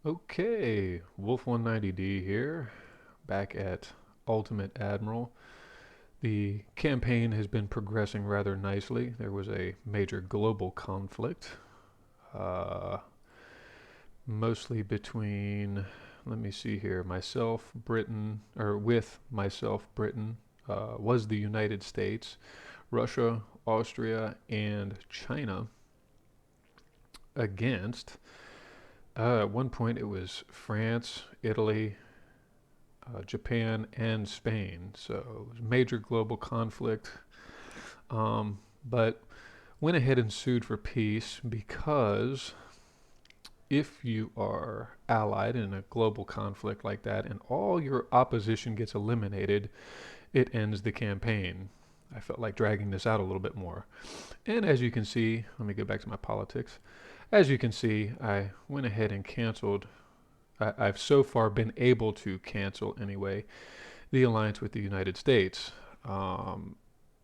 Okay, Wolf 190D here, back at Ultimate Admiral. The campaign has been progressing rather nicely. There was a major global conflict, uh, mostly between, let me see here, myself, Britain, or with myself, Britain, was the United States, Russia, Austria, and China against, at one point it was France, Italy, Japan and Spain. So it was a major global conflict. But went ahead and sued for peace because if you are allied in a global conflict like that and all your opposition gets eliminated, it ends the campaign. I felt like dragging this out a little bit more. And as you can see, let me go back to my politics. As you can see, I went ahead and canceled. I've so far been able to cancel anyway the alliance with the United States. Um,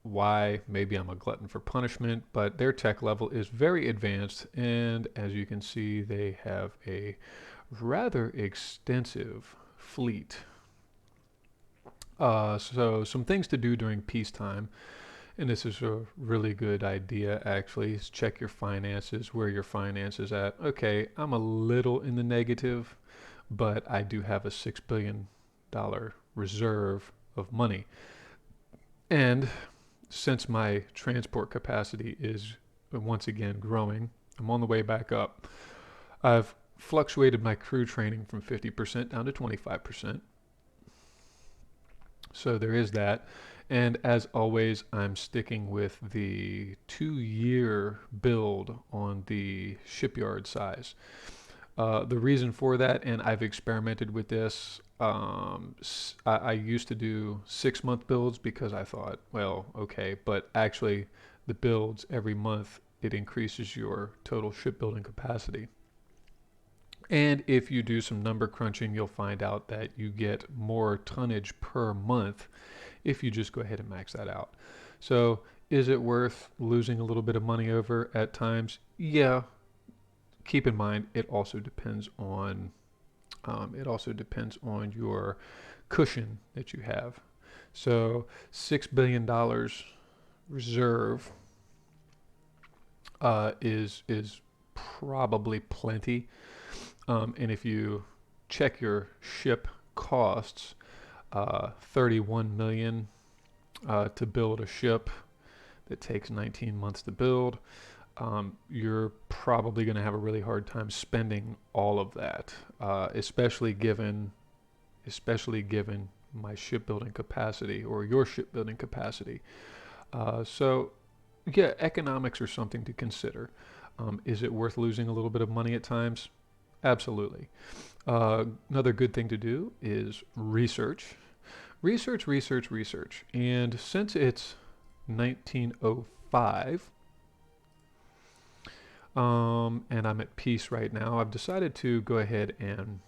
why? Maybe I'm a glutton for punishment, but their tech level is very advanced, and as you can see, they have a rather extensive fleet. So some things to do during peacetime, and this is a really good idea actually, is check your finances, where your finances at. Okay, I'm a little in the negative, but I do have a $6 billion reserve of money. And since my transport capacity is once again growing, I'm on the way back up. I've fluctuated my crew training from 50% down to 25%. So there is that. And as always, I'm sticking with the 2 year build on the shipyard size. The reason for that, and I've experimented with this, I used to do 6 month builds because I thought, well, okay, but actually, the builds every month it increases your total shipbuilding capacity. And if you do some number crunching, you'll find out that you get more tonnage per month if you just go ahead and max that out. So, is it worth losing a little bit of money over at times? Yeah, keep in mind it also depends on your cushion that you have. So $6 billion reserve is probably plenty. And if you check your ship costs, 31 million to build a ship that takes 19 months to build, you're probably going to have a really hard time spending all of that, especially given my shipbuilding capacity or your shipbuilding capacity. So, yeah, economics are something to consider. Is it worth losing a little bit of money at times? Absolutely. Another good thing to do is research. Research, research, research. And since it's 1905, and I'm at peace right now, I've decided to go ahead and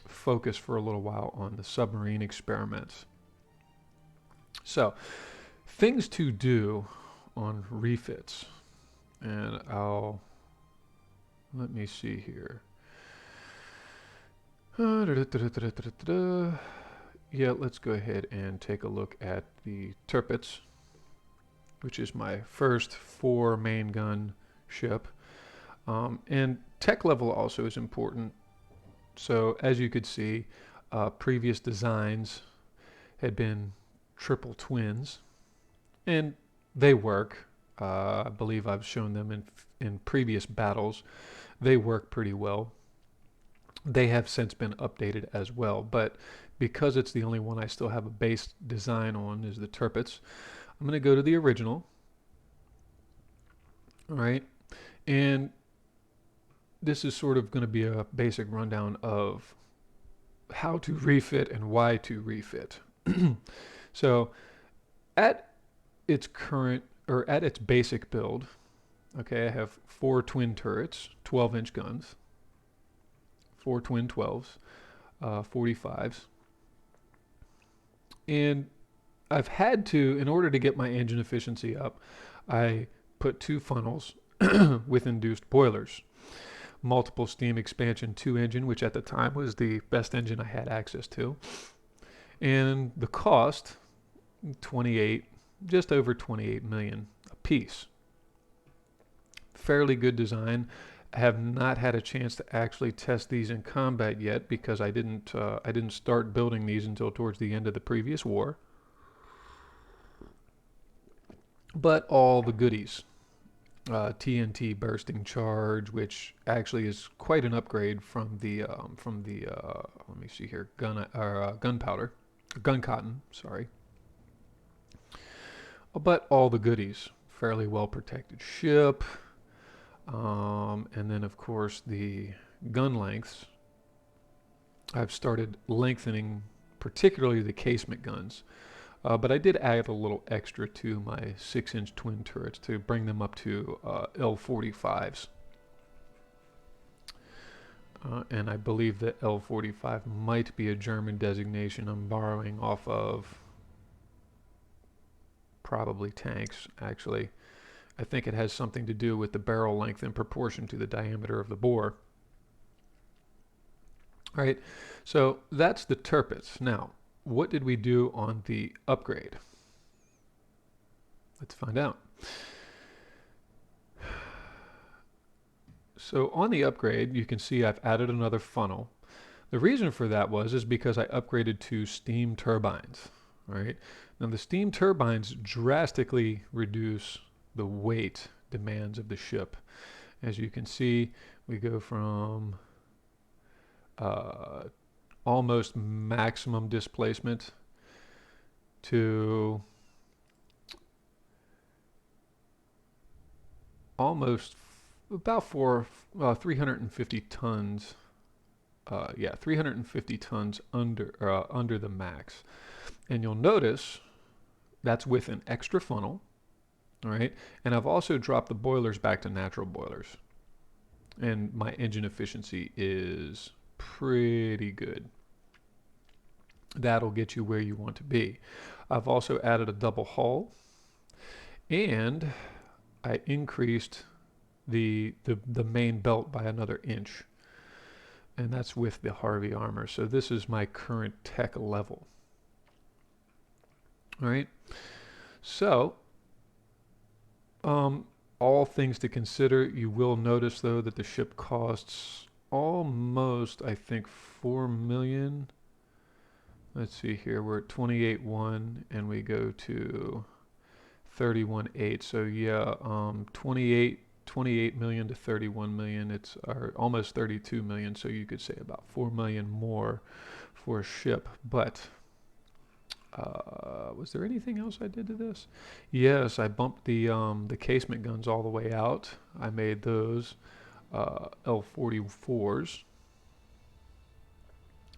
focus for a little while on the submarine experiments. So, things to do on refits. And let me see here. Yeah, let's go ahead and take a look at the Tirpitz, which is my first 4 main gun ship. And tech level also is important. So as you could see, previous designs had been triple twins, and they work. I believe I've shown them in previous battles. They work pretty well. They have since been updated as well, but because it's the only one I still have a base design on is the Tirpitz, I'm going to go to the original. All right, and this is sort of going to be a basic rundown of how to refit and why to refit. So at its current or at its basic build, okay, I have 4 twin turrets, 12-inch guns, 4 twin 12s, 45s, and I've had to, in order to get my engine efficiency up, I put 2 funnels with induced boilers. multiple steam expansion 2 engine, which at the time was the best engine I had access to. And the cost, 28, just over 28 million a piece. Fairly good design. I have not had a chance to actually test these in combat yet because I didn't start building these until towards the end of the previous war. But all the goodies. TNT bursting charge, which actually is quite an upgrade from the let me see here, gunpowder, gun cotton. Sorry, but all the goodies. Fairly well protected ship, and then of course the gun lengths. I've started lengthening, particularly the casement guns. But I did add a little extra to my 6-inch twin turrets to bring them up to L45s. And I believe that L45 might be a German designation I'm borrowing off of probably tanks, actually. I think it has something to do with the barrel length in proportion to the diameter of the bore. All right, so that's the turrets. Now, what did we do on the upgrade? Let's find out. So on the upgrade, you can see I've added another funnel. The reason for that is because I upgraded to steam turbines. All right. Now the steam turbines drastically reduce the weight demands of the ship. As you can see, we go from almost maximum displacement to almost about 350 tons. 350 tons under the max. And you'll notice that's with an extra funnel, all right? And I've also dropped the boilers back to natural boilers. And my engine efficiency is pretty good. That'll get you where you want to be. I've also added a double hull, and I increased the main belt by another inch, and that's with the Harvey armor. So this is my current tech level. All right. So all things to consider, you will notice though that the ship costs almost, I think, 4 million. Let's see here, we're at 28.1 and we go to 31.8. So yeah, 28 million to 31 million. It's almost 32 million. So you could say about 4 million more for a ship. But was there anything else I did to this? Yes, I bumped the casement guns all the way out. I made those L44s.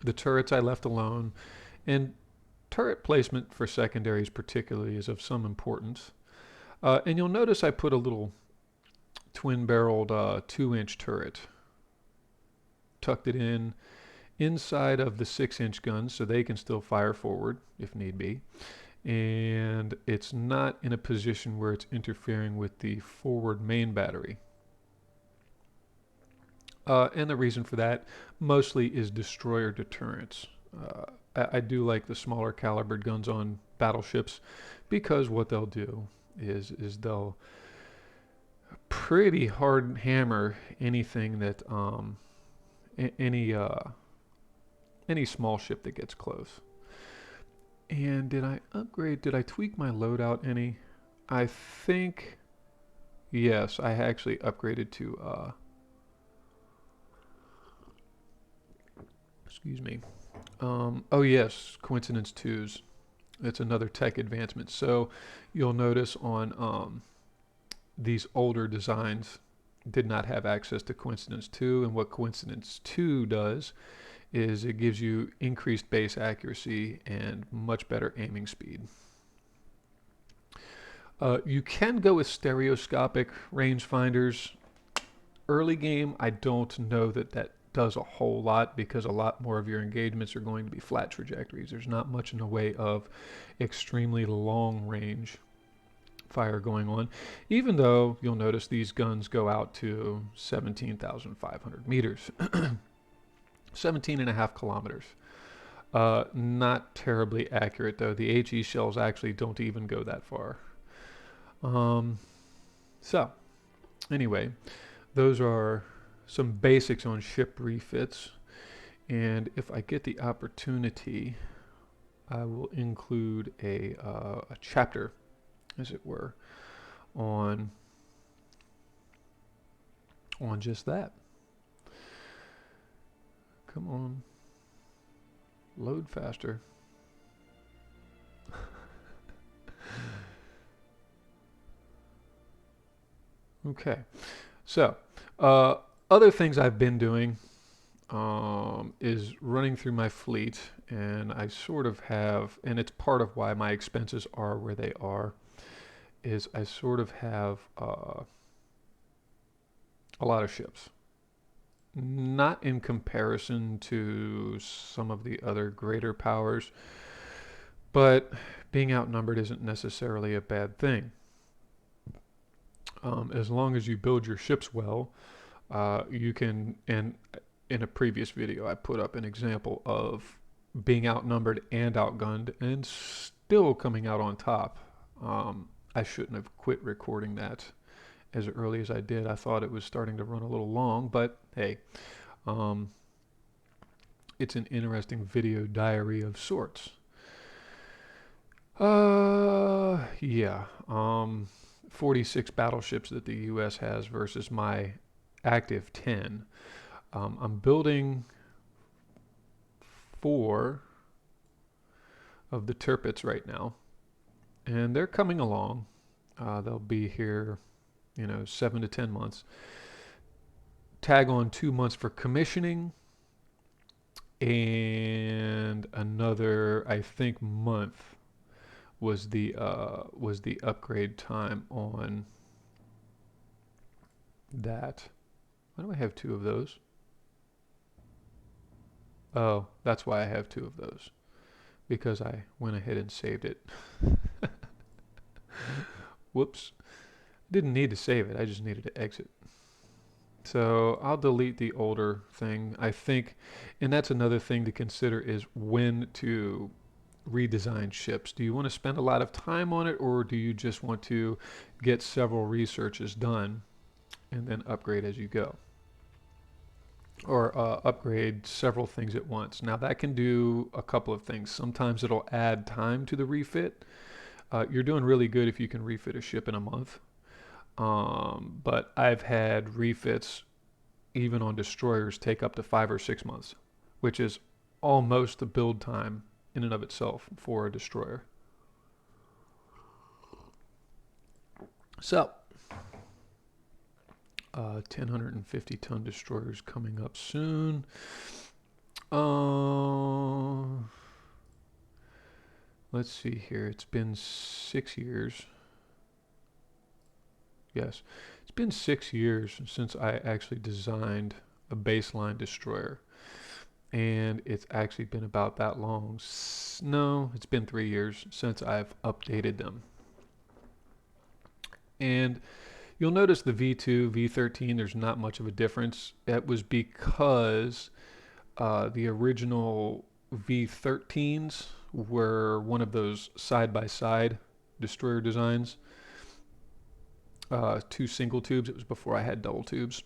The turrets I left alone. And turret placement for secondaries particularly is of some importance. And you'll notice I put a little twin-barreled 2-inch turret. Tucked it in inside of the 6-inch guns so they can still fire forward if need be. And it's not in a position where it's interfering with the forward main battery. And the reason for that mostly is destroyer deterrence. I do like the smaller calibered guns on battleships because what they'll do is they'll pretty hard hammer anything that any small ship that gets close. And did I upgrade? Did I tweak my loadout any? I think yes. I actually upgraded to excuse me. Oh yes, coincidence 2s. It's another tech advancement. So you'll notice on these older designs did not have access to coincidence 2, and what coincidence 2 does is it gives you increased base accuracy and much better aiming speed. You can go with stereoscopic rangefinders. Early game, I don't know that does a whole lot because a lot more of your engagements are going to be flat trajectories. There's not much in the way of extremely long range. fire going on, even though you'll notice these guns go out to 17,500 meters, 17 and a half kilometers. Not terribly accurate though. The HE shells actually don't even go that far. Um, so, anyway, those are some basics on ship refits. And if I get the opportunity, I will include a chapter, as it were, on just that. Come on, load faster. Okay, so other things I've been doing is running through my fleet, and I sort of have, and it's part of why my expenses are where they are, is I sort of have a lot of ships. Not in comparison to some of the other greater powers, but being outnumbered isn't necessarily a bad thing. As long as you build your ships well, you can, and in a previous video I put up an example of being outnumbered and outgunned and still coming out on top. I shouldn't have quit recording that as early as I did. I thought it was starting to run a little long, but hey, it's an interesting video diary of sorts. Yeah. 46 battleships that the U.S. has versus my active 10. I'm building 4 of the Tirpitz right now, and they're coming along. They'll be here, 7 to 10 months. Tag on 2 months for commissioning, and another, I think, month was the upgrade time on that. Why do I have 2 of those? Oh, that's why I have 2 of those, because I went ahead and saved it. Whoops. Didn't need to save it, I just needed to exit. So I'll delete the older thing, I think, and that's another thing to consider is when to redesign ships. Do you want to spend a lot of time on it, or do you just want to get several researches done and then upgrade as you go? Or upgrade several things at once. Now that can do a couple of things. Sometimes it'll add time to the refit. You're doing really good if you can refit a ship in a month. But I've had refits even on destroyers take up to 5 or 6 months, which is almost the build time in and of itself for a destroyer. So 1,050 ton destroyers coming up soon. Let's see here. It's been 6 years. Yes, it's been 6 years since I actually designed a baseline destroyer. And it's actually been about that long. No, it's been 3 years since I've updated them. And you'll notice the V2, V13, there's not much of a difference. That was because the original V13s were one of those side-by-side destroyer designs. 2 single tubes. It was before I had double tubes.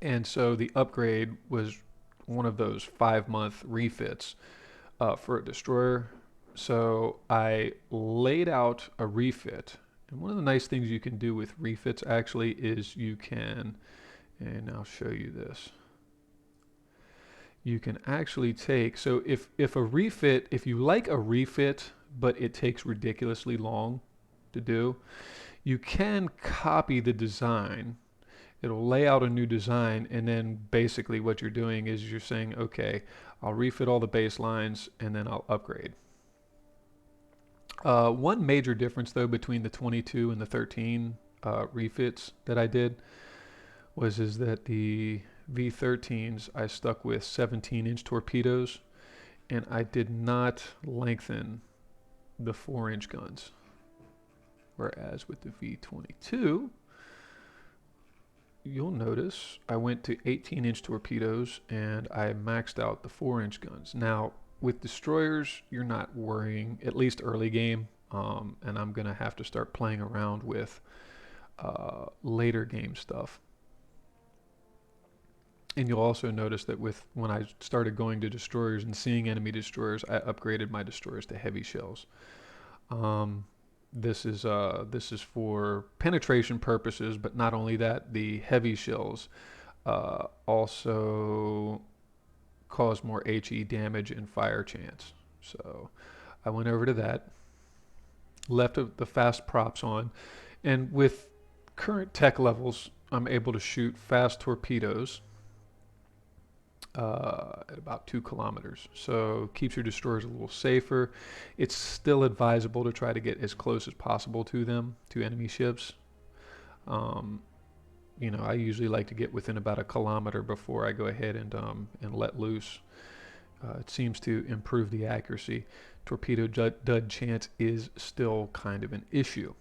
And so the upgrade was one of those 5-month refits for a destroyer. So I laid out a refit. And one of the nice things you can do with refits actually is you can, and I'll show you this. You can actually take, so if a refit, if you like a refit, but it takes ridiculously long to do, you can copy the design. It'll lay out a new design, and then basically what you're doing is you're saying, okay, I'll refit all the baselines and then I'll upgrade. One major difference though between the 22 and the 13 refits that I did is that the V13s I stuck with 17-inch torpedoes, and I did not lengthen the 4-inch guns. Whereas with the V22, you'll notice I went to 18-inch torpedoes and I maxed out the 4-inch guns. Now, with destroyers, you're not worrying, at least early game, and I'm going to have to start playing around with later game stuff. And you'll also notice that when I started going to destroyers and seeing enemy destroyers, I upgraded my destroyers to heavy shells. This is for penetration purposes, but not only that, the heavy shells also cause more HE damage and fire chance. So I went over to that, left the fast props on, and with current tech levels, I'm able to shoot fast torpedoes at about 2 kilometers. So keeps your destroyers a little safer. It's still advisable to try to get as close as possible to them, to enemy ships. I usually like to get within about 1 kilometer before I go ahead and let loose. It seems to improve the accuracy. Torpedo dud chance is still kind of an issue.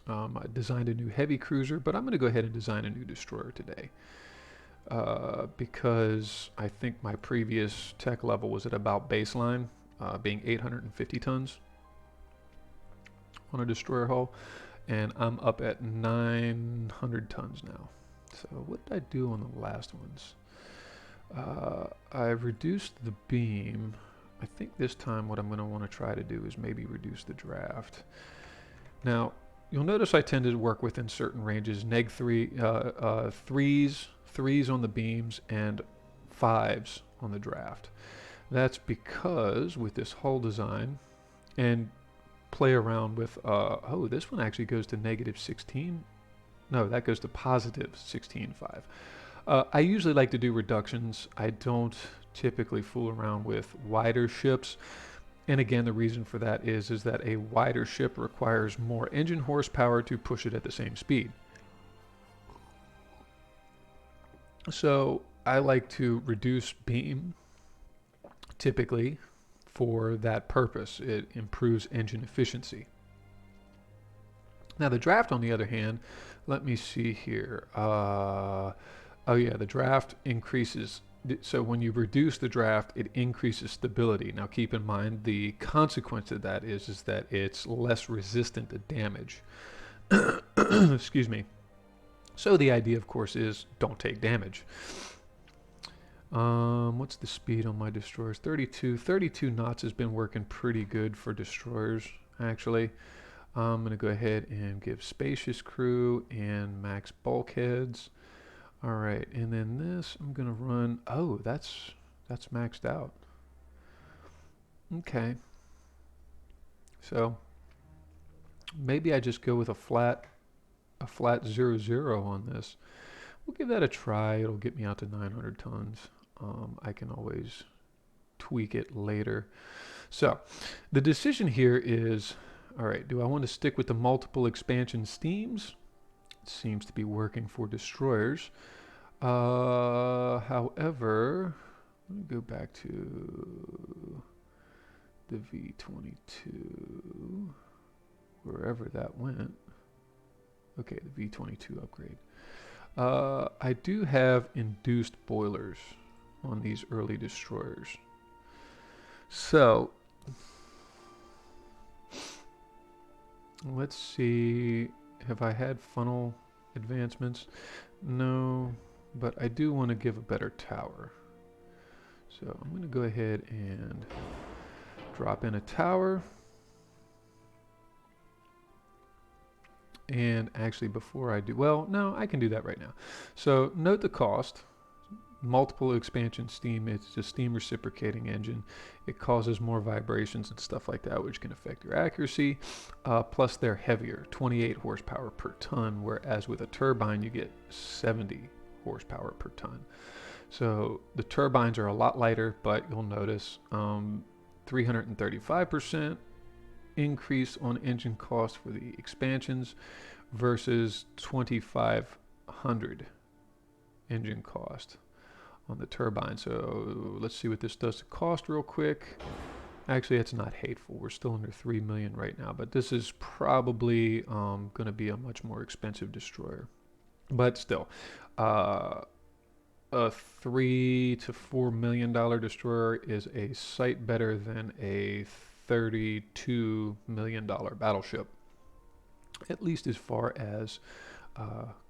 I designed a new heavy cruiser, but I'm going to go ahead and design a new destroyer today. Because I think my previous tech level was at about baseline, being 850 tons on a destroyer hull, and I'm up at 900 tons now. So what did I do on the last ones? I reduced the beam. I think this time what I'm going to want to try to do is maybe reduce the draft. Now, you'll notice I tend to work within certain ranges, neg 3, threes on the beams and 5s on the draft. That's because with this hull design and play around with, this one actually goes to negative 16. No, that goes to positive 16.5. I usually like to do reductions. I don't typically fool around with wider ships. And again, the reason for that is that a wider ship requires more engine horsepower to push it at the same speed. So I like to reduce beam typically for that purpose. It improves engine efficiency. Now the draft, on the other hand, let me see here. The draft increases. So when you reduce the draft, it increases stability. Now keep in mind the consequence of that is that it's less resistant to damage. Excuse me. So the idea, of course, is don't take damage. What's the speed on my destroyers? 32. 32 knots has been working pretty good for destroyers, actually. I'm going to go ahead and give spacious crew and max bulkheads. All right, and then this I'm going to run. Oh, that's maxed out. Okay. So maybe I just go with a flat 0-0 on this. We'll give that a try. It'll get me out to 900 tons. I can always tweak it later. So the decision here is, all right, do I want to stick with the multiple expansion steams? It seems to be working for destroyers. However, let me go back to the V22, wherever that went. Okay, the V22 upgrade. I do have induced boilers on these early destroyers. So, let's see. Have I had funnel advancements? No, but I do want to give a better tower. So I'm going to go ahead and drop in a tower. And actually before I do, well, no, I can do that right now. So note the cost. Multiple expansion steam, it's a steam reciprocating engine. It causes more vibrations and stuff like that, which can affect your accuracy. Plus they're heavier, 28 horsepower per ton, whereas with a turbine you get 70 horsepower per ton. So the turbines are a lot lighter, but you'll notice 335% increase on engine cost for the expansions versus 2,500 engine cost on the turbine. So let's see what this does to cost real quick. Actually, it's not hateful. We're still under 3 million right now, but this is probably going to be a much more expensive destroyer. But still, uh, a $3 to $4 million destroyer is a sight better than a $32 million battleship, at least as far as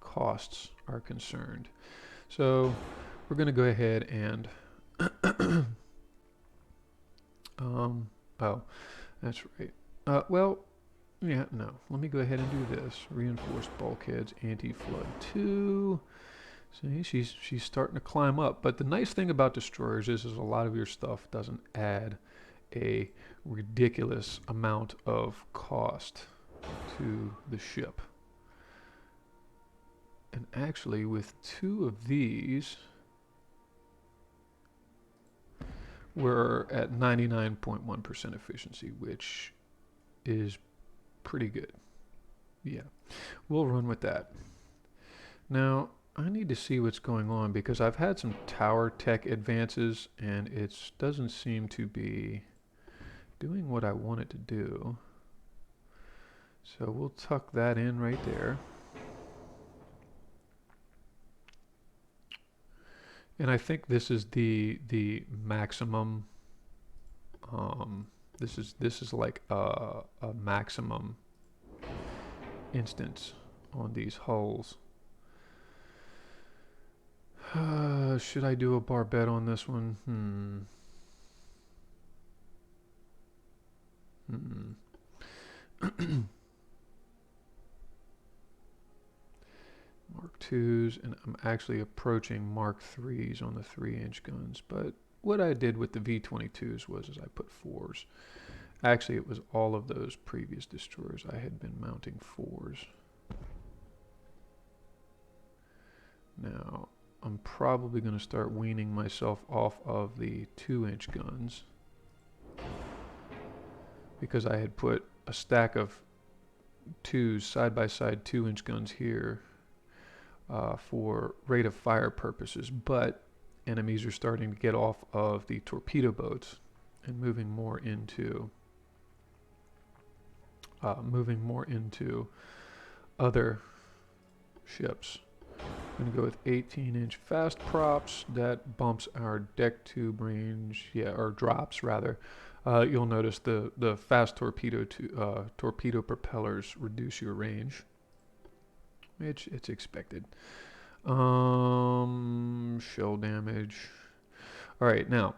costs are concerned. So we're going to go ahead and oh, that's right. Well, yeah, no. Let me go ahead and do this. Reinforced bulkheads, anti-flood 2. See, she's starting to climb up. But the nice thing about destroyers is a lot of your stuff doesn't add a ridiculous amount of cost to the ship. And actually, with 2 of these, we're at 99.1% efficiency, which is pretty good. Yeah, we'll run with that. Now, I need to see what's going on because I've had some tower tech advances and it doesn't seem to be doing what I want it to do. So we'll tuck that in right there. And I think this is the maximum. This is like a maximum instance on these hulls. Should I do a bar bet on this one? Mark 2s, and I'm actually approaching Mark 3s on the 3-inch guns. But what I did with the V-22s was I put 4s. Actually, it was all of those previous destroyers I had been mounting 4s. Now, I'm probably going to start weaning myself off of the 2-inch guns because I had put a stack of 2s side-by-side 2-inch guns here for rate of fire purposes, but enemies are starting to get off of the torpedo boats and moving more into other ships. I'm going to go with 18-inch fast props. That bumps our deck tube range, or drops rather. You'll notice the fast torpedo propellers reduce your range, which it's expected. Shell damage. All right, now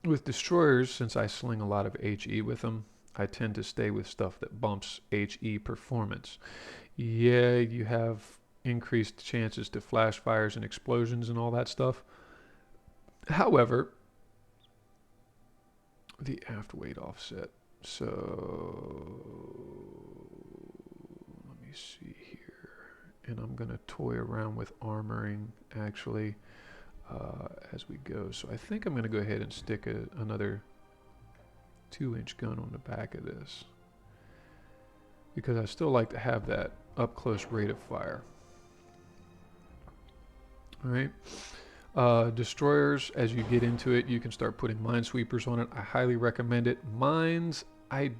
with destroyers, since I sling a lot of HE with them, I tend to stay with stuff that bumps HE performance. Yeah, you have increased chances to flash fires and explosions and all that stuff. However, the aft weight offset. So let me see here. And I'm going to toy around with armoring actually as we go. So I think I'm going to go ahead and stick another 2-inch gun on the back of this because I still like to have that up close rate of fire. All right. Destroyers, as you get into it, you can start putting minesweepers on it. I highly recommend it. Mines, I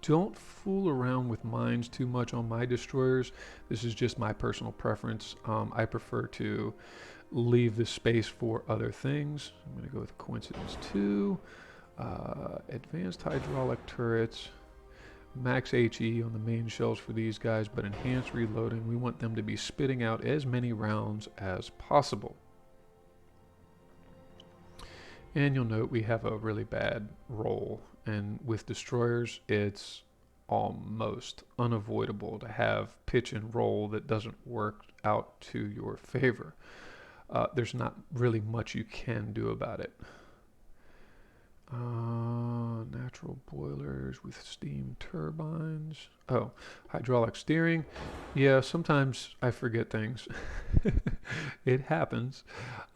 don't fool around with mines too much on my destroyers. This is just my personal preference. I prefer to leave the space for other things. I'm going to go with coincidence 2. Advanced hydraulic turrets. Max HE on the main shells for these guys, but enhanced reloading. We want them to be spitting out as many rounds as possible. And you'll note we have a really bad roll. And with destroyers, it's almost unavoidable to have pitch and roll that doesn't work out to your favor. There's not really much you can do about it. Natural boilers with steam turbines. Oh, hydraulic steering. Yeah, sometimes I forget things. It happens.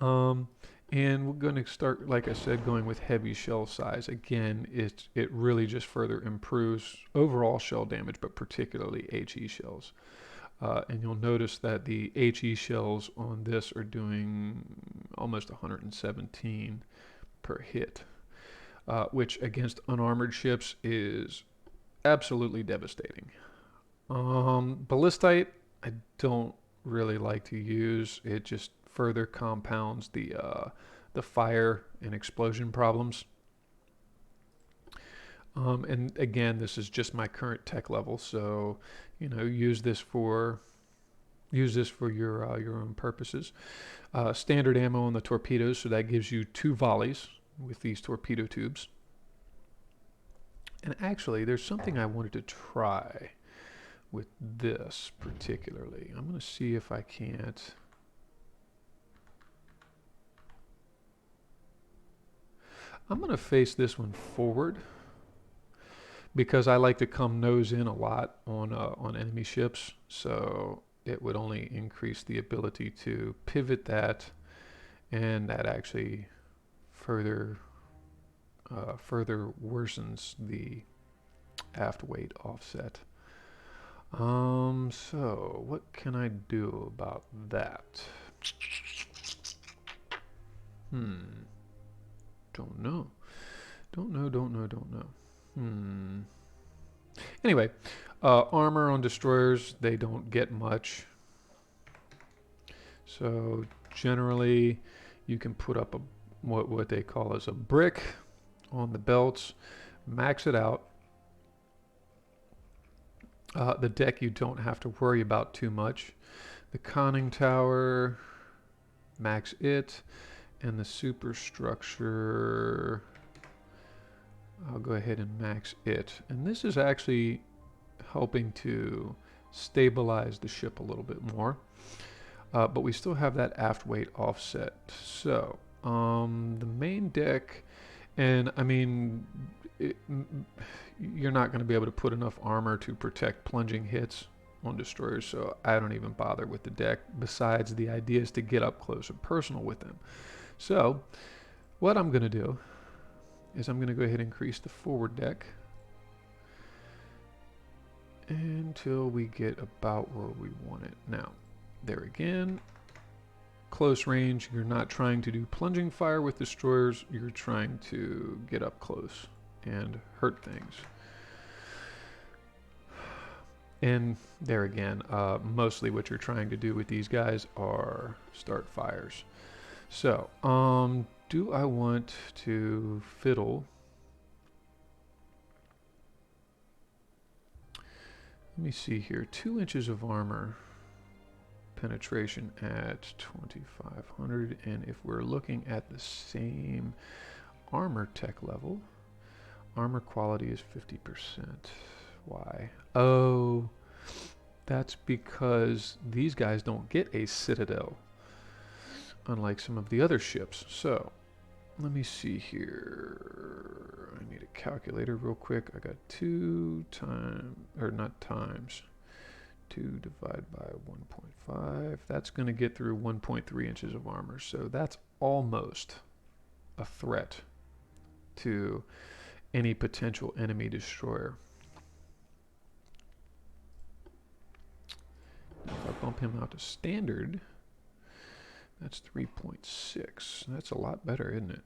And we're going to start, like I said, going with heavy shell size. Again, it really just further improves overall shell damage, but particularly HE shells. And you'll notice that the HE shells on this are doing almost 117 per hit. which against unarmored ships is absolutely devastating. Ballistite, I don't really like to use. It just further compounds the fire and explosion problems. And again, this is just my current tech level, so use this for your own purposes. Standard ammo on the torpedoes, so that gives you 2 volleys with these torpedo tubes. And actually, there's something I wanted to try with this particularly. I'm going to see if I can't. I'm going to face this one forward because I like to come nose in a lot on enemy ships. So it would only increase the ability to pivot that, and that actually further further worsens the aft weight offset. So what can I do about that? Don't know. Don't know. Anyway, armor on destroyers, they don't get much. So generally, you can put up what they call as a brick on the belts, max it out. The deck you don't have to worry about too much. The conning tower, max it, and the superstructure, I'll go ahead and max it. And this is actually helping to stabilize the ship a little bit more. But we still have that aft weight offset. So the main deck, and I mean, you're not going to be able to put enough armor to protect plunging hits on destroyers, so I don't even bother with the deck. Besides, the idea is to get up close and personal with them. So what I'm going to do is I'm going to go ahead and increase the forward deck until we get about where we want it. Now, there again, close range, you're not trying to do plunging fire with destroyers, you're trying to get up close and hurt things. And there again, mostly what you're trying to do with these guys are start fires. So, do I want to fiddle? Let me see here. 2 inches of armor penetration at 2500, and if we're looking at the same armor tech level, armor quality is 50%. Why? Oh, that's because these guys don't get a citadel, unlike some of the other ships. So, let me see here. I need a calculator real quick. I got 2 times, or not times, 2 divided by 1.5. That's going to get through 1.3 inches of armor. So that's almost a threat to any potential enemy destroyer. If I bump him out to standard, that's 3.6. That's a lot better, isn't it?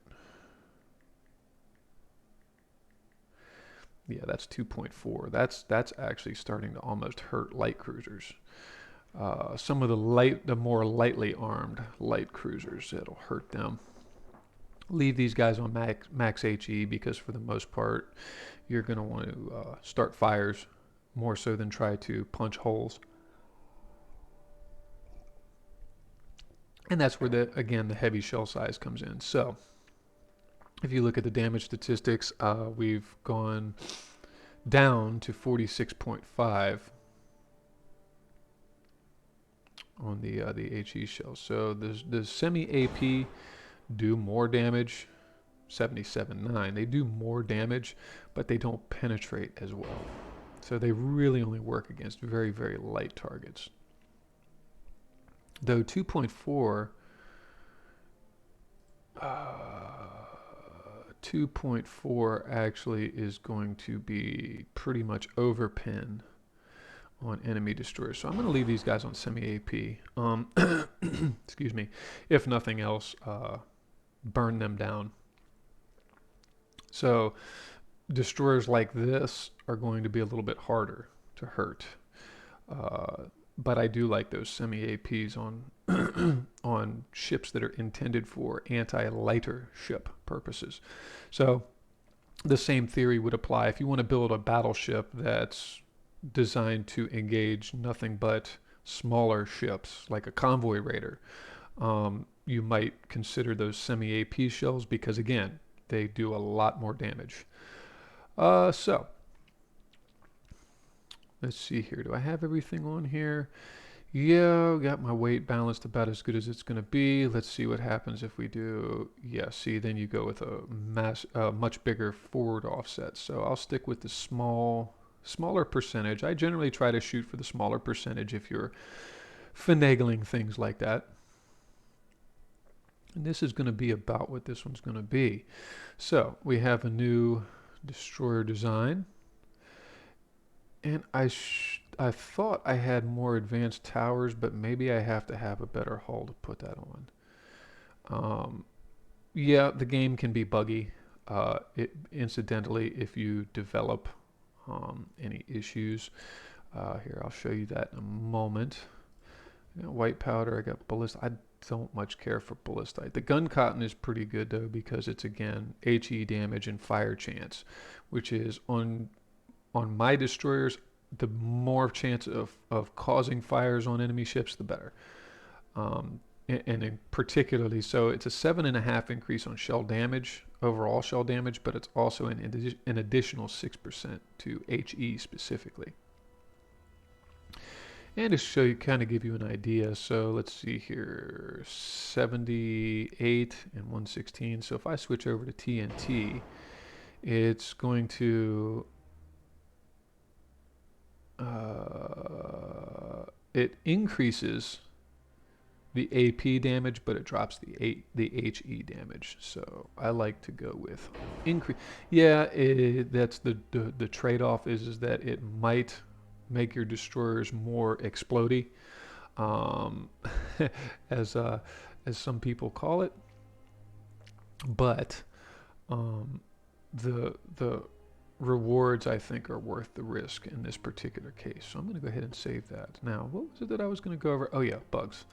Yeah, that's 2.4. That's actually starting to almost hurt light cruisers. Some of the more lightly armed light cruisers, it'll hurt them. Leave these guys on max HE because for the most part, you're going to want to start fires more so than try to punch holes. And that's where the heavy shell size comes in. So if you look at the damage statistics, we've gone down to 46.5 on the HE shell. So the semi AP do more damage, 77.9. They do more damage, but they don't penetrate as well. So they really only work against very, very light targets. Though 2.4 actually is going to be pretty much overpin on enemy destroyers. So I'm going to leave these guys on semi-AP. Excuse me. If nothing else, burn them down. So destroyers like this are going to be a little bit harder to hurt. Uh, but I do like those semi APs on on ships that are intended for anti-lighter ship purposes. So the same theory would apply if you want to build a battleship that's designed to engage nothing but smaller ships, like a convoy raider. You might consider those semi AP shells because, again, they do a lot more damage. So let's see here. Do I have everything on here? Yeah, got my weight balanced about as good as it's going to be. Let's see what happens if we do. Yeah, see, then you go with a much bigger forward offset. So I'll stick with the smaller percentage. I generally try to shoot for the smaller percentage if you're finagling things like that. And this is going to be about what this one's going to be. So we have a new destroyer design. And I thought I had more advanced towers, but maybe I have to have a better hull to put that on. Yeah, the game can be buggy. Incidentally, if you develop any issues, here I'll show you that in a moment. You know, white powder, I got ballista. I don't much care for ballistite. The gun cotton is pretty good though because it's again HE damage and fire chance, which is on my destroyers, the more chance of causing fires on enemy ships, the better. And in particularly, so it's a 7.5 increase on shell damage, overall shell damage, but it's also an additional 6% to HE specifically. And to show you, kind of give you an idea, so let's see here, 78 and 116. So if I switch over to TNT, it's going to it increases the AP damage, but it drops the HE damage. So I like to go with increase. Yeah, that's the trade-off is that it might make your destroyers more explodey, um, as uh, as some people call it. But um, the rewards I think are worth the risk in this particular case. So I'm going to go ahead and save that. Now, what was it that I was going to go over? Oh yeah, bugs.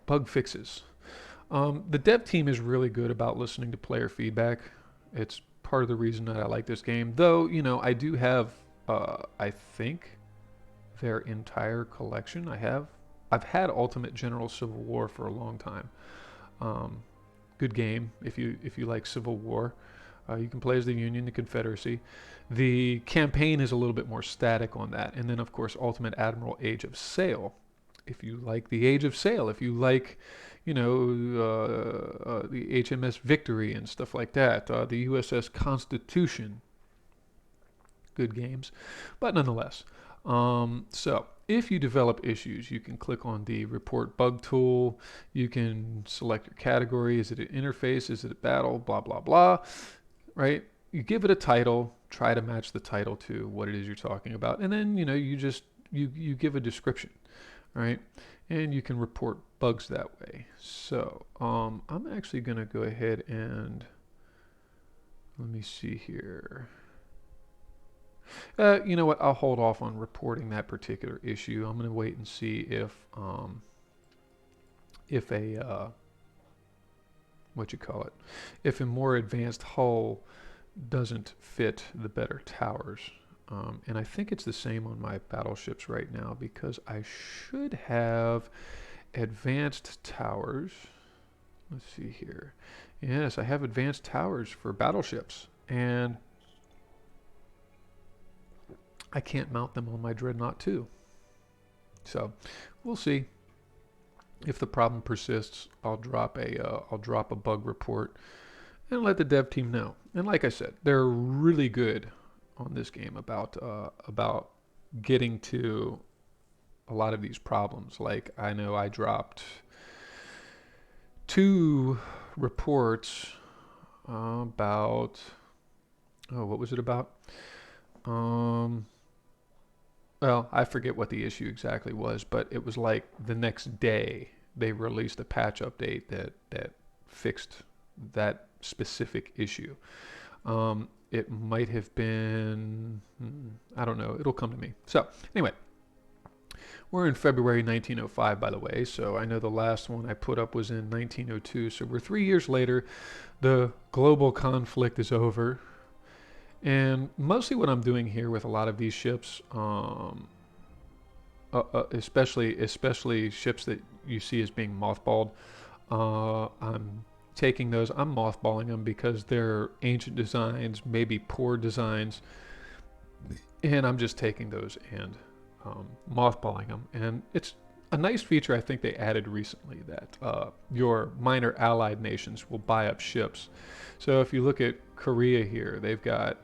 Bug fixes. The dev team is really good about listening to player feedback. It's part of the reason that I like this game. Though, you know, I do have, I think, their entire collection. I've had Ultimate General Civil War for a long time. Um, Good game if you like Civil War. You can play as the Union, the Confederacy. The campaign is a little bit more static on that, and then of course Ultimate Admiral Age of Sail. If you like the Age of Sail, if you like, you know, the HMS Victory and stuff like that, the USS Constitution, good games, but nonetheless. So if you develop issues, you can click on the report bug tool. You can select your category. Is it an interface? Is it a battle? Blah, blah, blah, right? You give it a title, try to match the title to what it is you're talking about. And then, you know, you give a description, right? And you can report bugs that way. So I'm actually going to go ahead and let me see here. You know what? I'll hold off on reporting that particular issue. I'm going to wait and see if a what you call it, if a more advanced hull doesn't fit the better towers. And I think it's the same on my battleships right now because I should have advanced towers. Let's see here. Yes, I have advanced towers for battleships, and I can't mount them on my Dreadnought 2. So we'll see. If the problem persists, I'll drop a bug report and let the dev team know. And like I said, they're really good on this game about getting to a lot of these problems. Like I know I dropped 2 reports about what was it about? Um, Well, I forget what the issue exactly was, but it was like the next day they released a patch update that fixed that specific issue. It might have been, I don't know, it'll come to me. So, anyway, we're in February 1905, by the way, so I know the last one I put up was in 1902, so we're 3 years later. The global conflict is over, and mostly what I'm doing here with a lot of these ships, especially ships that you see as being mothballed, I'm taking those, I'm mothballing them because they're ancient designs, maybe poor designs, and I'm just taking those and mothballing them. And it's a nice feature I think they added recently that your minor allied nations will buy up ships. So if you look at Korea here, they've got,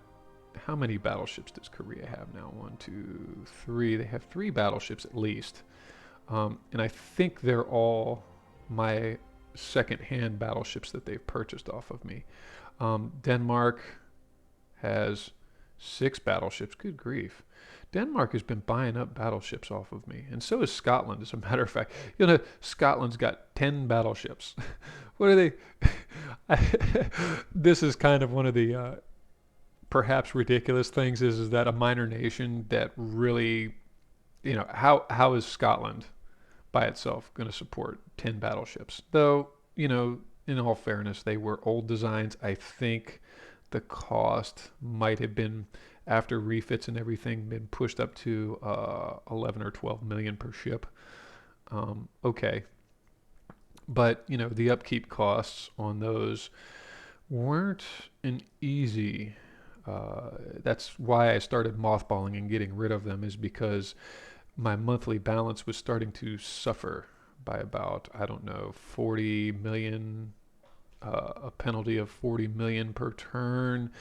how many battleships does Korea have now? 1, 2, 3. They have 3 battleships at least. And I think they're all my second-hand battleships that they've purchased off of me. Denmark has 6 battleships. Good grief. Denmark has been buying up battleships off of me, and so is Scotland, as a matter of fact. You know, Scotland's got 10 battleships. What are they? This is kind of one of the perhaps ridiculous things is that a minor nation that really, how is Scotland by itself going to support 10 battleships? Though, in all fairness, they were old designs. I think the cost might have been, after refits and everything, been pushed up to 11 or 12 million per ship. Okay. But, the upkeep costs on those weren't an easy. That's why I started mothballing and getting rid of them, is because my monthly balance was starting to suffer by about, I don't know, 40 million, a penalty of 40 million per turn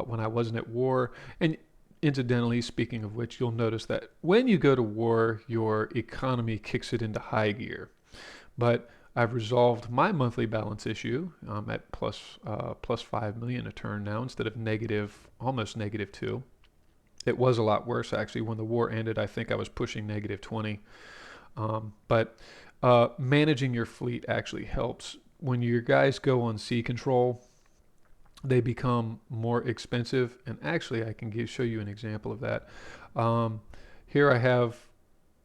when I wasn't at war. And incidentally, speaking of which, you'll notice that when you go to war, your economy kicks it into high gear. But I've resolved my monthly balance issue. I'm at plus 5 million a turn now instead of negative, almost negative 2. It was a lot worse actually. When the war ended, I think I was pushing negative 20. But managing your fleet actually helps. When your guys go on sea control, they become more expensive. And actually, I can show you an example of that. Here I have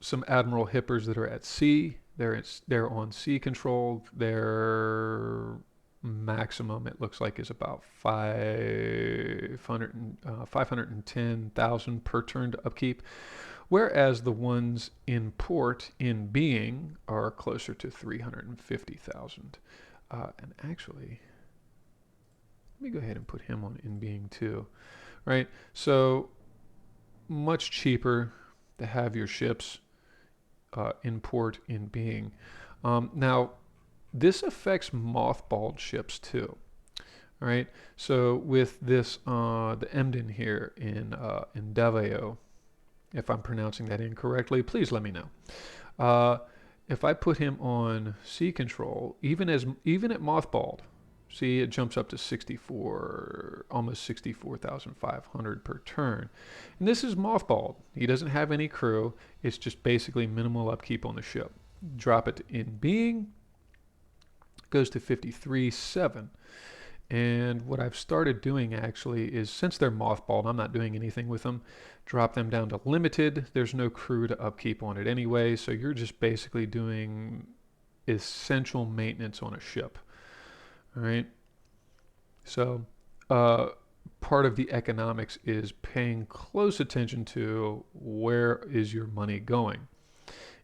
some Admiral Hippers that are at sea. They're on sea control. Their maximum, it looks like, is about 510,000 per turn to upkeep, whereas the ones in port in being are closer to 350,000. And actually, let me go ahead and put him on in being too, right? So much cheaper to have your ships in port in being. Now, this affects mothballed ships too. All right. So with this, the Emden here in Davao, if I'm pronouncing that incorrectly, please let me know. If I put him on sea control, even at mothballed, see, it jumps up to 64, almost 64,500 per turn. And this is mothballed. He doesn't have any crew. It's just basically minimal upkeep on the ship. Drop it in being, goes to 53.7. And what I've started doing actually is, since they're mothballed, I'm not doing anything with them. Drop them down to limited. There's no crew to upkeep on it anyway, so you're just basically doing essential maintenance on a ship. All right. So part of the economics is paying close attention to where is your money going.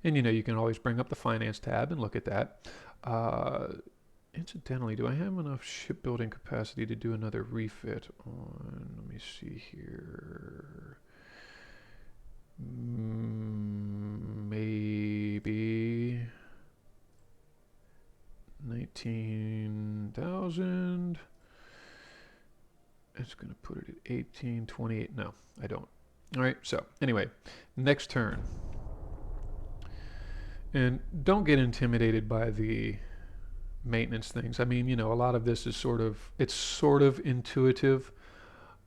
And you can always bring up the finance tab and look at that. Incidentally, do I have enough shipbuilding capacity to do another refit on, let me see here, maybe 19,000. It's going to put it at 1828. No, I don't. All right, so anyway, next turn. And don't get intimidated by the maintenance things. I mean, a lot of this is sort of intuitive.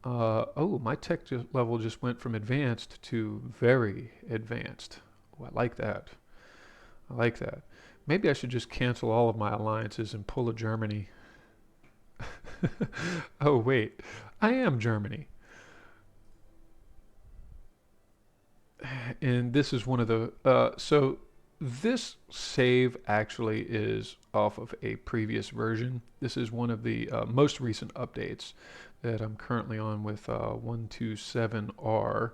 Oh, my tech level just went from advanced to very advanced. Oh, I like that. I like that. Maybe I should just cancel all of my alliances and pull a Germany. Oh, wait. I am Germany. And this is one of the. So this save actually is off of a previous version. This is one of the most recent updates that I'm currently on with 127R.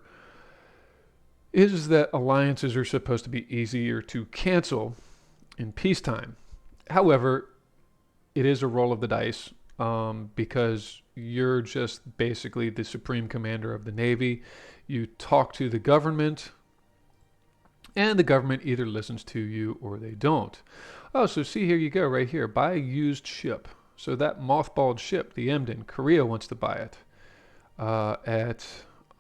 Is that alliances are supposed to be easier to cancel in peacetime. However, it is a roll of the dice because you're just basically the supreme commander of the Navy. You talk to the government, and the government either listens to you or they don't. Oh, so see, here you go, right here. Buy a used ship. So that mothballed ship, the Emden, Korea wants to buy it at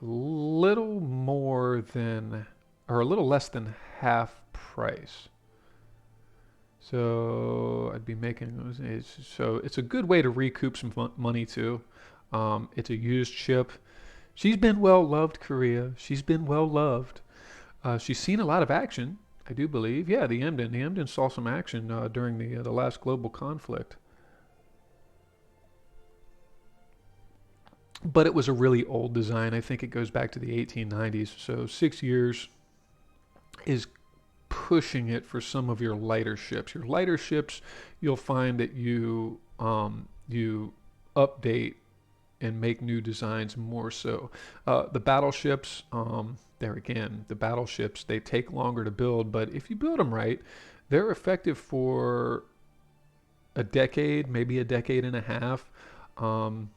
little more than, or a little less than half price. So I'd be making, so it's a good way to recoup some money too. It's a used ship. She's been well loved, Korea. She's been well loved. She's seen a lot of action, I do believe. Yeah, the Emden. The Emden saw some action during the last global conflict. But it was a really old design. I think it goes back to the 1890s. So 6 years is pushing it for some of your lighter ships. Your lighter ships, you'll find that you update and make new designs more so. The battleships, there again, the battleships, they take longer to build, but if you build them right, they're effective for a decade, maybe a decade and a half. Um,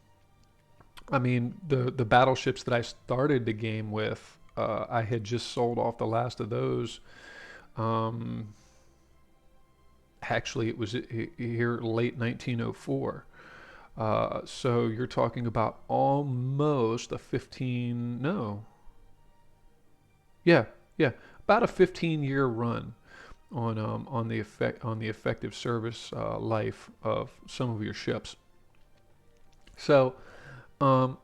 I mean, the battleships that I started the game with, I had just sold off the last of those. Um, Actually, it was here late 1904. So you're talking about almost a 15, no, yeah, yeah, about a 15-year run on the effective service life of some of your ships. So um,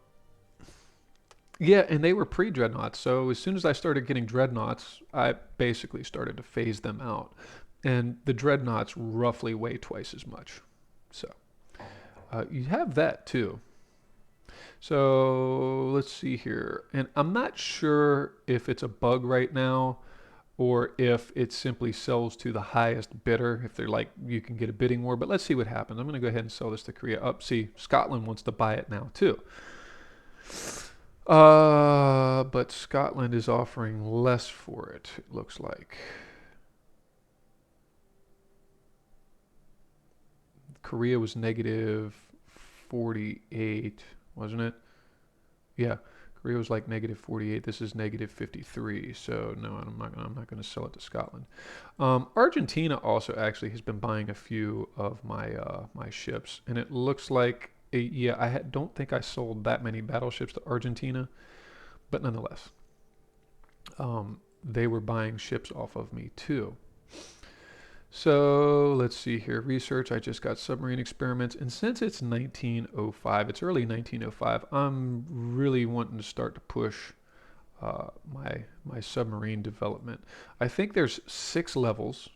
yeah, and they were pre-dreadnoughts. So as soon as I started getting dreadnoughts, I basically started to phase them out, and the dreadnoughts roughly weigh twice as much. So you have that too. So let's see here. And I'm not sure if it's a bug right now or if it simply sells to the highest bidder, if they're like, you can get a bidding war. But let's see what happens. I'm going to go ahead and sell this to Korea. Up, see, Scotland wants to buy it now too. But Scotland is offering less for it, it looks like. Korea was negative 48, wasn't it? Yeah, Korea was like negative 48. This is negative 53. So no, I'm not going to sell it to Scotland. Argentina also actually has been buying a few of my ships, and it looks like yeah, don't think I sold that many battleships to Argentina, but nonetheless, they were buying ships off of me too. So let's see here. Research. I just got submarine experiments. And since it's 1905, it's early 1905, I'm really wanting to start to push my submarine development. I think there's 6 levels.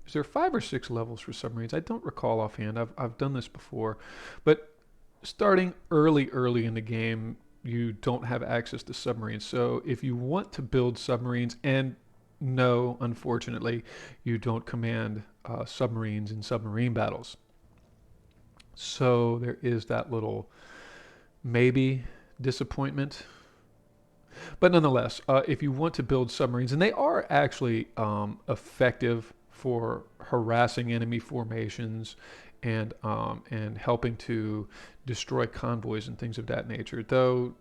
Is there 5 or 6 levels for submarines? I don't recall offhand. I've done this before. But starting early in the game, you don't have access to submarines. So if you want to build submarines, and no, unfortunately, you don't command submarines in submarine battles. So there is that little maybe disappointment. But nonetheless, if you want to build submarines, and they are actually effective for harassing enemy formations and helping to destroy convoys and things of that nature, though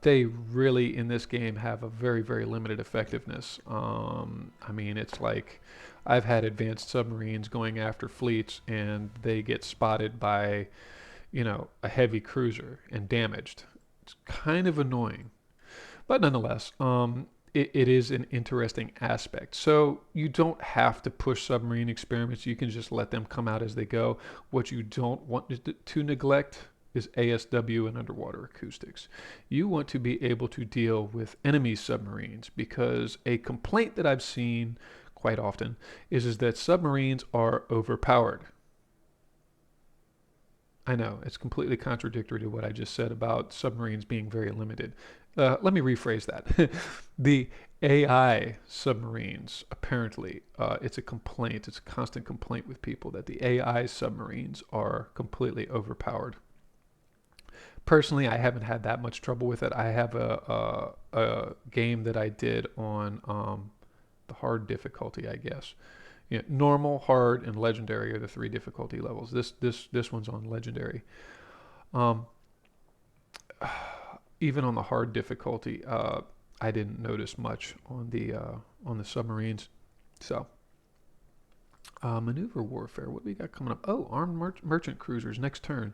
they really in this game have a very limited effectiveness. I mean, it's like I've had advanced submarines going after fleets and they get spotted by, a heavy cruiser and damaged. It's kind of annoying. But nonetheless, it is an interesting aspect. So you don't have to push submarine experiments. You can just let them come out as they go. What you don't want to neglect is ASW and underwater acoustics. You want to be able to deal with enemy submarines because a complaint that I've seen quite often is that submarines are overpowered. I know it's completely contradictory to what I just said about submarines being very limited. Let me rephrase that. The AI submarines, apparently, it's a complaint, it's a constant complaint with people that the AI submarines are completely overpowered. Personally, I haven't had that much trouble with it. I have a game that I did on the hard difficulty, I guess. Normal, hard, and legendary are the three difficulty levels. This one's on legendary. Um, Even on the hard difficulty, I didn't notice much on the submarines. So, maneuver warfare. What do we got coming up? Oh, armed merchant cruisers. Next turn.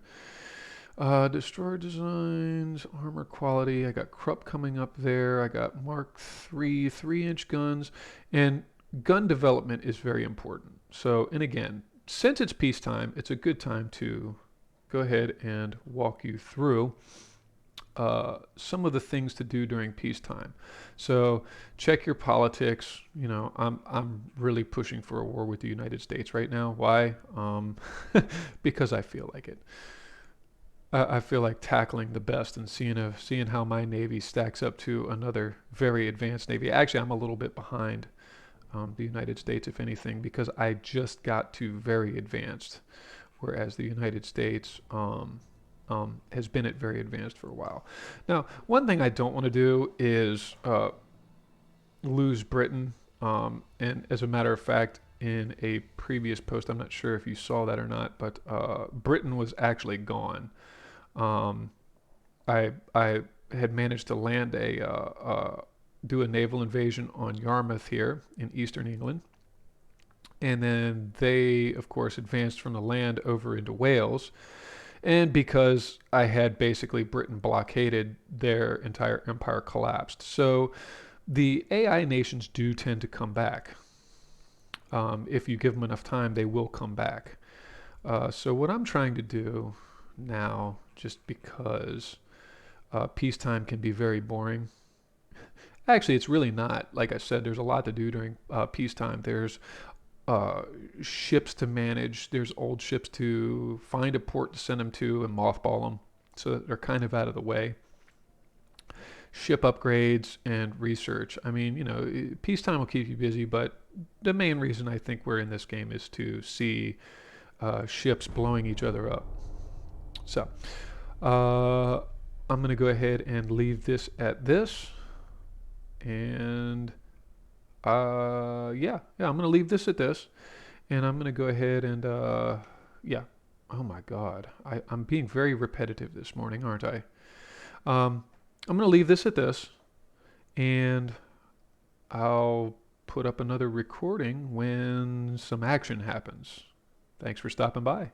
Destroyer designs, armor quality. I got Krupp coming up there. I got Mark III 3-inch guns, and gun development is very important. So, and again, since it's peacetime, it's a good time to go ahead and walk you through some of the things to do during peacetime. So check your politics. I'm really pushing for a war with the United States right now. Why? Because I feel like it. I feel like tackling the best and seeing how my Navy stacks up to another very advanced Navy. Actually, I'm a little bit behind the United States, if anything, because I just got to very advanced, whereas the United States has been at very advanced for a while. Now, one thing I don't want to do is lose Britain. And as a matter of fact, in a previous post, I'm not sure if you saw that or not, but Britain was actually gone. Um, I had managed to land do a naval invasion on Yarmouth here in eastern England. And then they, of course, advanced from the land over into Wales. And because I had basically Britain blockaded, their entire empire collapsed. So the AI nations do tend to come back. If you give them enough time, they will come back. So what I'm trying to do now, just because peacetime can be very boring. Actually, it's really not. Like I said, there's a lot to do during peacetime. There's uh, ships to manage. There's old ships to find a port to send them to and mothball them so that they're kind of out of the way. Ship upgrades and research. I mean, peacetime will keep you busy, but the main reason I think we're in this game is to see ships blowing each other up. So, uh, I'm going to go ahead and leave this at this. And yeah, I'm going to leave this at this. And I'm going to go ahead and, yeah. Oh my God. I'm being very repetitive this morning, aren't I? Um, I'm going to leave this at this. And I'll put up another recording when some action happens. Thanks for stopping by.